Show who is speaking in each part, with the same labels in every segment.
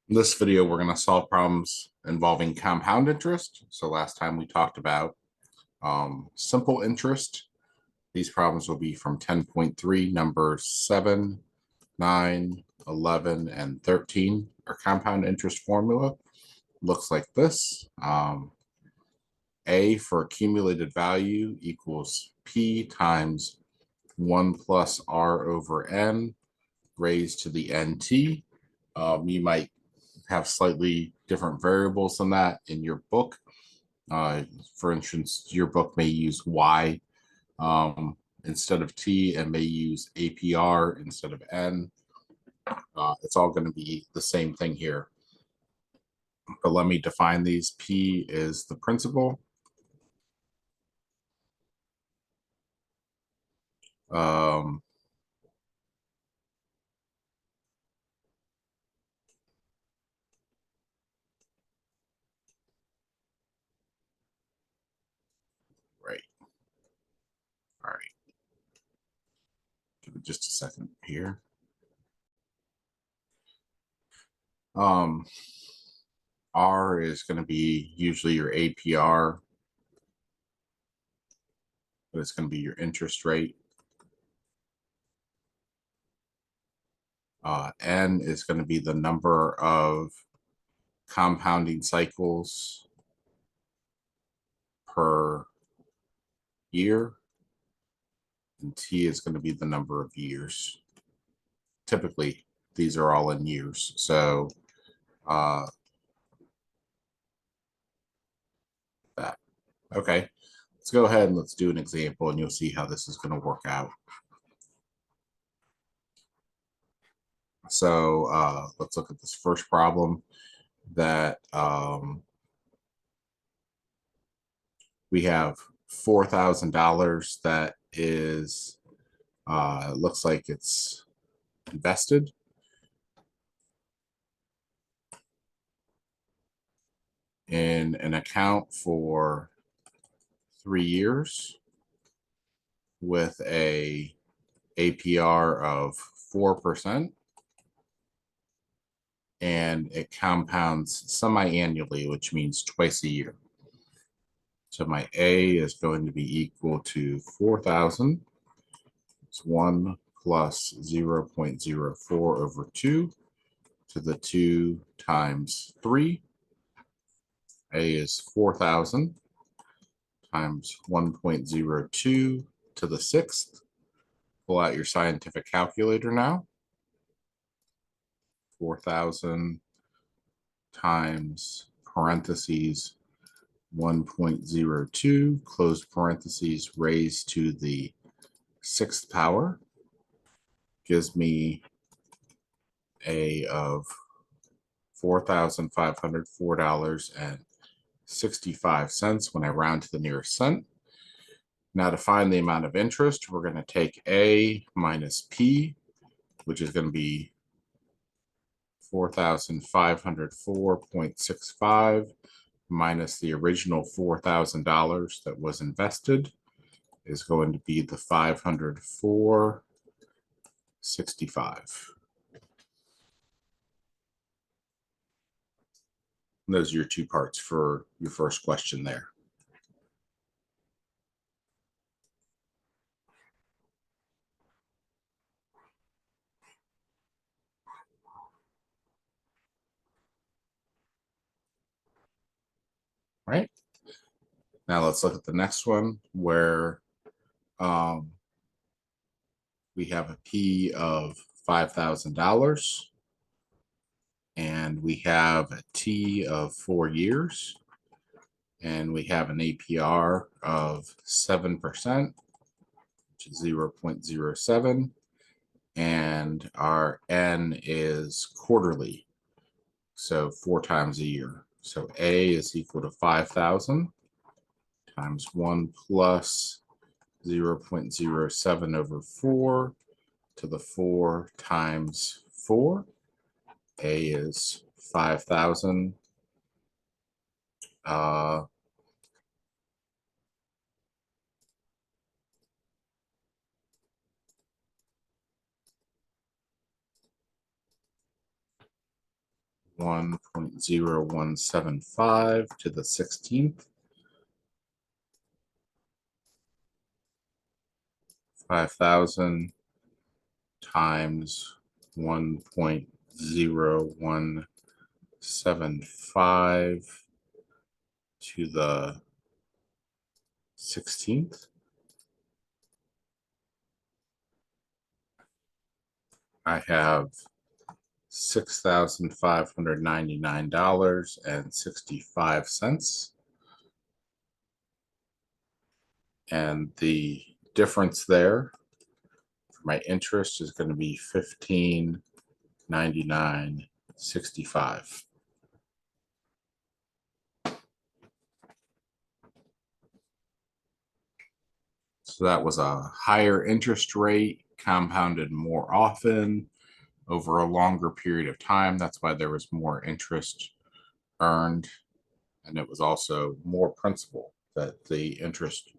Speaker 1: In this video, we're going to solve problems involving compound interest. So last time we talked about simple interest. These problems will be from 10.3, numbers 7, 9, 11, and 13. Our compound interest formula looks like this. A for accumulated value equals P times 1 plus R over N raised to the NT. You might have slightly different variables than that in your book. For instance, your book may use Y instead of T and may use APR instead of N. It's all going to be the same thing here. But let me define these. P is the principal. Um, right. All right. Give it just a second here. R is going to be usually your APR, but it's going to be your interest rate. N is going to be the number of compounding cycles per year, and T is going to be the number of years. Typically, these are all in years. So that. Okay, let's go ahead and let's do an example, and you'll see how this is going to work out. So let's look at this first problem that we have $4,000 that is, looks like it's invested. In an account for 3 years with a APR of 4%, and it compounds semi-annually, which means twice a year. So my A is going to be equal to 4,000. It's 1 plus 0.04 over 2 to the 2 times 3. A is 4,000 times 1.02 to the 6th. Pull out your scientific calculator now. 4,000 times parentheses 1.02, close parentheses, raised to the 6th power gives me A of $4,504.65 when I round to the nearest cent. Now to find the amount of interest, we're going to take A minus P, which is going to be 4,504.65 minus the original $4,000 that was invested is going to be the 504.65. Those are your two parts for your first question there. Right? Now let's look at the next one where we have a P of $5,000 and we have a T of 4 years and we have an APR of 7%, which is 0.07, and our N is quarterly, so 4 times a year. So A is equal to 5,000 times 1 plus 0.07 over 4 to the 4 times 4. A is 5,000. 1.0175 to the 16th. 5,000 times 1.0175 to the 16th. I have $6,599.65. And the difference there for my interest is going to be $15.9965. So that was a higher interest rate, compounded more often over a longer period of time. That's why there was more interest earned. And it was also more principal that the interest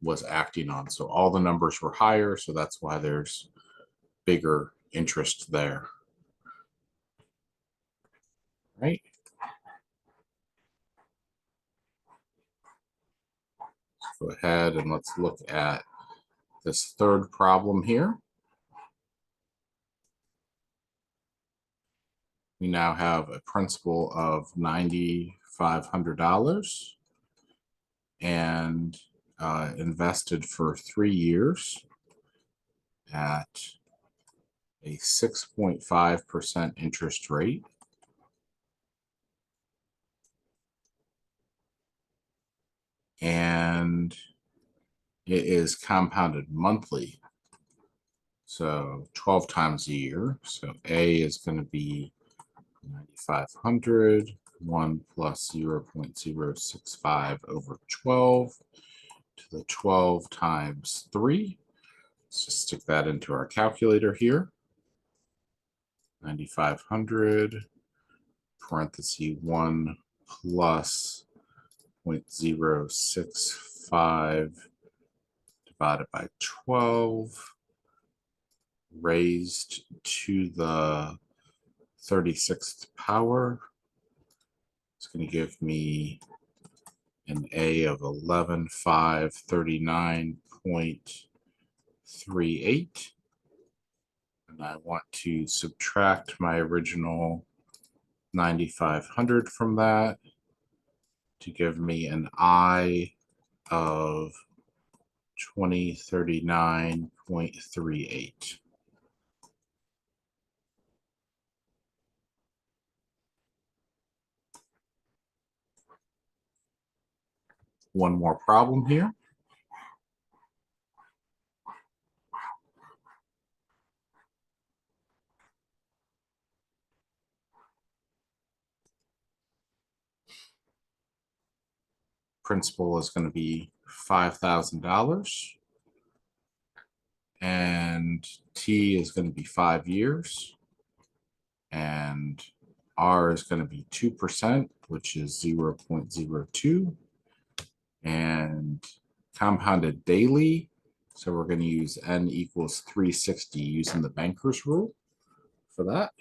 Speaker 1: was acting on. So all the numbers were higher. So that's why there's bigger interest there. Right. Go ahead and let's look at this third problem here. We now have a principal of $9,500 and invested for 3 years at a 6.5% interest rate. And it is compounded monthly. So 12 times a year. So A is going to be 9,500, 1 plus 0.065 over 12 to the 12 times 3. Let's just stick that into our calculator here. 9,500 parenthesis 1 plus 0.065 divided by 12 raised to the 36th power. It's going to give me an A of 11,539.38. And I want to subtract my original 9,500 from that to give me an I of 2039.38. One more problem here. Principal is going to be $5,000. And T is going to be 5 years. And R is going to be 2%, which is 0.02. And compounded daily. So we're going to use N equals 360 using the banker's rule for that.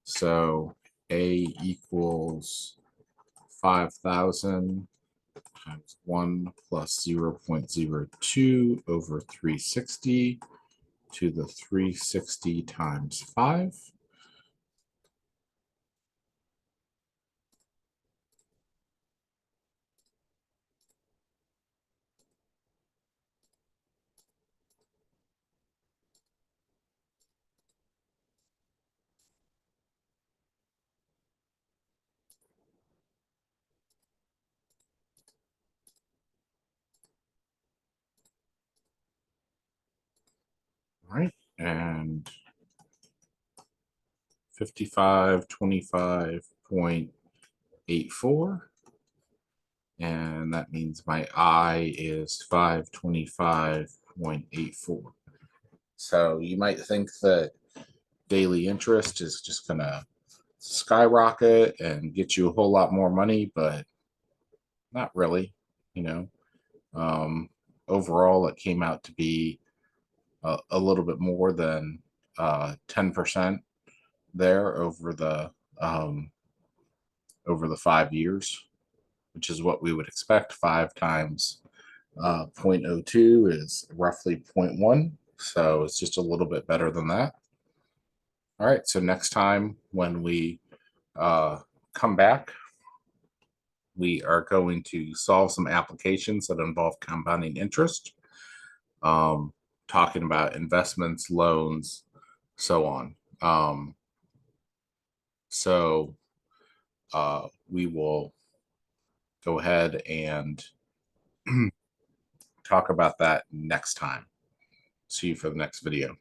Speaker 1: So A equals 5,000 times 1 plus 0.02 over 360 to the 360 times 5. All right, and 5525.84. And that means my I is 525.84. So you might think that daily interest is just going to skyrocket and get you a whole lot more money, but not really. You know, overall, it came out to be a little bit more than 10% there over the 5 years, which is what we would expect. 5 times 0.02 is roughly 0.1. So it's just a little bit better than that. All right, so next time when we come back, we are going to solve some applications that involve compounding interest, talking about investments, loans, so on. So we will go ahead and talk about that next time. See you for the next video.